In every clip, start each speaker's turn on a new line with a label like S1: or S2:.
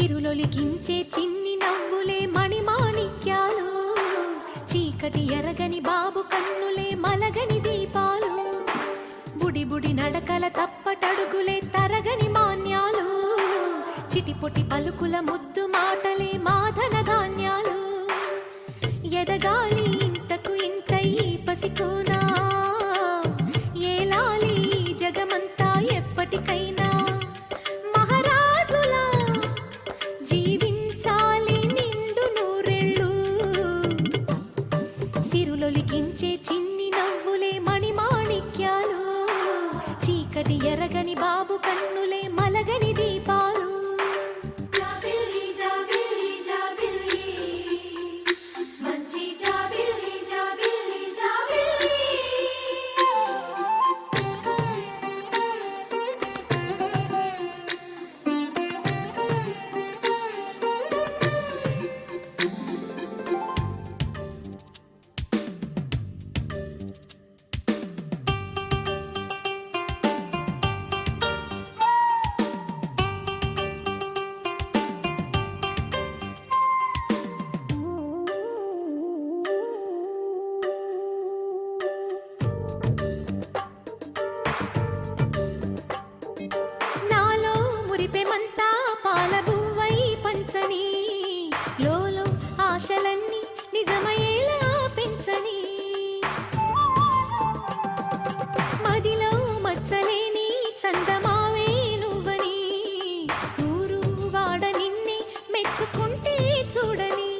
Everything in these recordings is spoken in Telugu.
S1: సిరులొలికించే చిన్ని నవ్వులే మణిమాణిక్యాలు, చీకటి ఎరగని బాబు కన్నులే మలగని దీపాలు, బుడి బుడి నడకల తప్పటడుగులే తరగని మాన్యాలు, చిటిపొటి పలుకుల ముద్దు మాటలే మాధన ధాన్యాలు. ఎదగాలి ఇంతకు ఇంత ఈ పసికోనా, ఏలాలి జగమంతా ఎప్పటికైనా, మహారాజులా జీవించాలి నిండు నూరెళ్ళు. సిరులొలికించే చిన్ని నవ్వులే మణిమాణిక్యాలు, చీకటి ఎరగని బాబు కన్నులే మలగని దీపాలు. మురిపెమంతా పాలబువ్వై పంచని, లోలో ఆశలన్నీ నిజమయ్యేలా పెంచని, మదిలో మచ్చలేని చందమావే నువ్వని, ఊరు వాడ నిన్నే మెచ్చుకుంటే చూడని,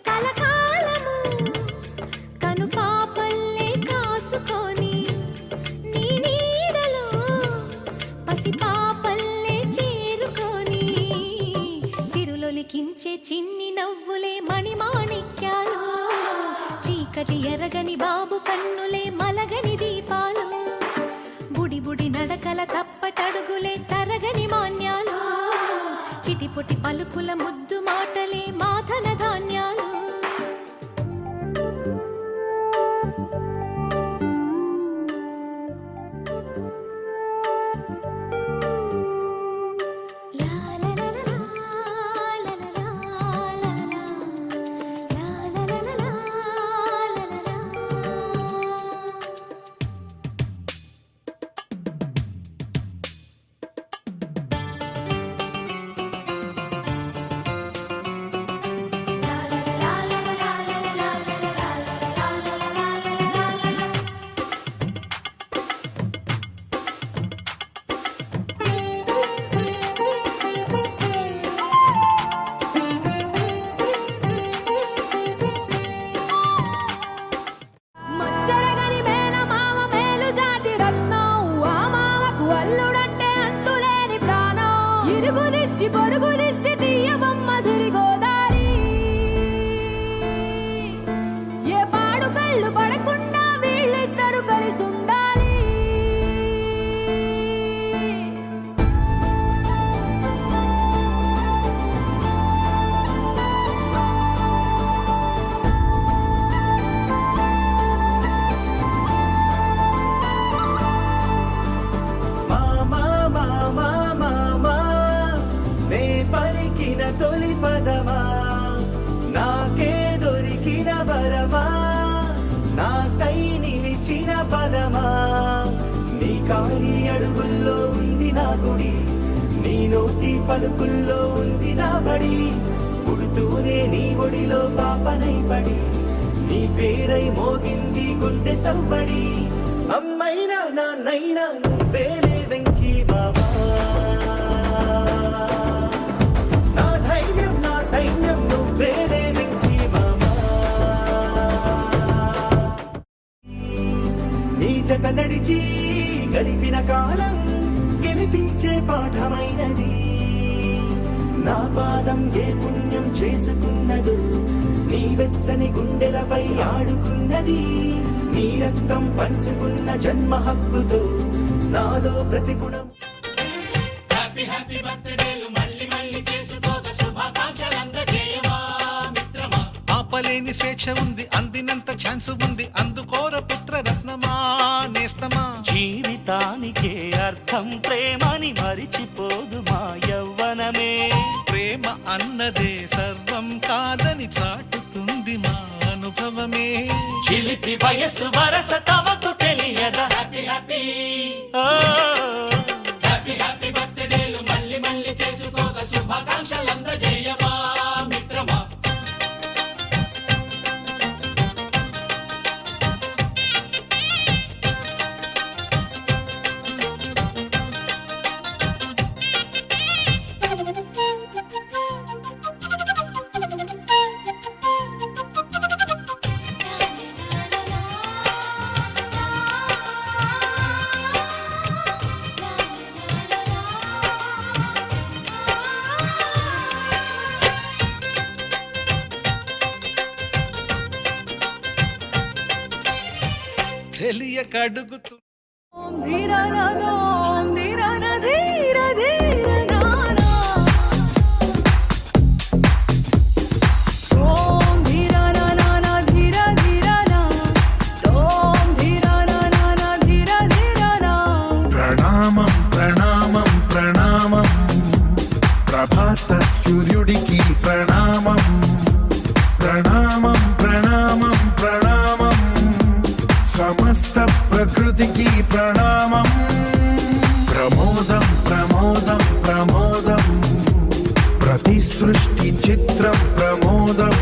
S1: కలకాలము కను పాపల్లే కాసుకొని, నీ నీడలో పసిపాపల్లే లికించే చిన్ని నవ్వులే మణిమాణిక్యాలు, చీకటి ఎరగని బాబు కన్నులే మలగని దీపాలు, బుడి బుడి నడకల తప్పటడుగులే తరగని మాన్యాలు, చిటిపొటి పలుకుల ముద్దు మాటలే మాధన ధాన్యాలు. పొరుగు దిష్టి తీయబొమ్మ సిరిగోదారి, ఏ పాడు కళ్ళు పడకుండా వీళ్ళిద్దరు కలిసి ఉండాలి.
S2: తొలి పదమా నాకే దొరికిన వరమా, నాకై నిలిచిన బలమా, నీ కాలి అడుగుల్లో ఉంది నా గుడి, నీ నోటి పలుకుల్లో ఉంది నా బడి, పుడుతూనే నీ ఒడిలో పాపనై పడి, నీ పేరై మోగింది గుండె సవ్వడి, అమ్మైనా నాన్నైనా నువ్వేలే వెంకీ బాబా. జత నడిచి గడిపిన కాలం గెలిపించే పాఠమైనది, నా పాదం ఏ పుణ్యం చేసుకున్నదు, నీ వెచ్చని గుండెలపై ఆడుకున్నది, నీ రక్తం పంచుకున్న జన్మ హక్కుతో నాలో ప్రతిగుణం. హ్యాపీ హ్యాపీ బర్త్డేలు మళ్ళీ మళ్ళీ చేసుకోక శుభాకాంక్షలందజేయమా మిత్రమా. ఆపలేని స్వేచ్ఛ ఉంది, అందినంత ఛాన్స్ ఉంది, అందుకోర పుత్ర రత్నమా నేస్తమా.
S3: జీవితానికే అర్థం ప్రేమని మరిచిపోదు మా యవ్వనమే,
S2: ప్రేమ
S3: వయస్సు వరస తమకు తెలియదా హ్యాపీ హ్యాపీ హ్యాపీ హ్యాపీ బర్త్డేలు మళ్ళీ మళ్ళీ చేసుకోక శుభాకాంక్షలందజేయమా మిత్రమా. తెలియక అడుగుతూ
S1: ఓం ధీర ఓం ధీర ధీర ధీర నానా ఓం ధీర నానా ధీర ధీర నా ఓం ధీర నానా ధీర ధీర నా
S4: ప్రణామం ప్రణామం ప్రణామం ప్రభాత సూర్యుడికి ప్రణామం ప్రణామం ప్రణామం ప్రణామం సమస్త ప్రకృతికి ప్రణామం ప్రమోదం ప్రమోదం ప్రమోదం ప్రతి సృష్టి చిత్రం ప్రమోదం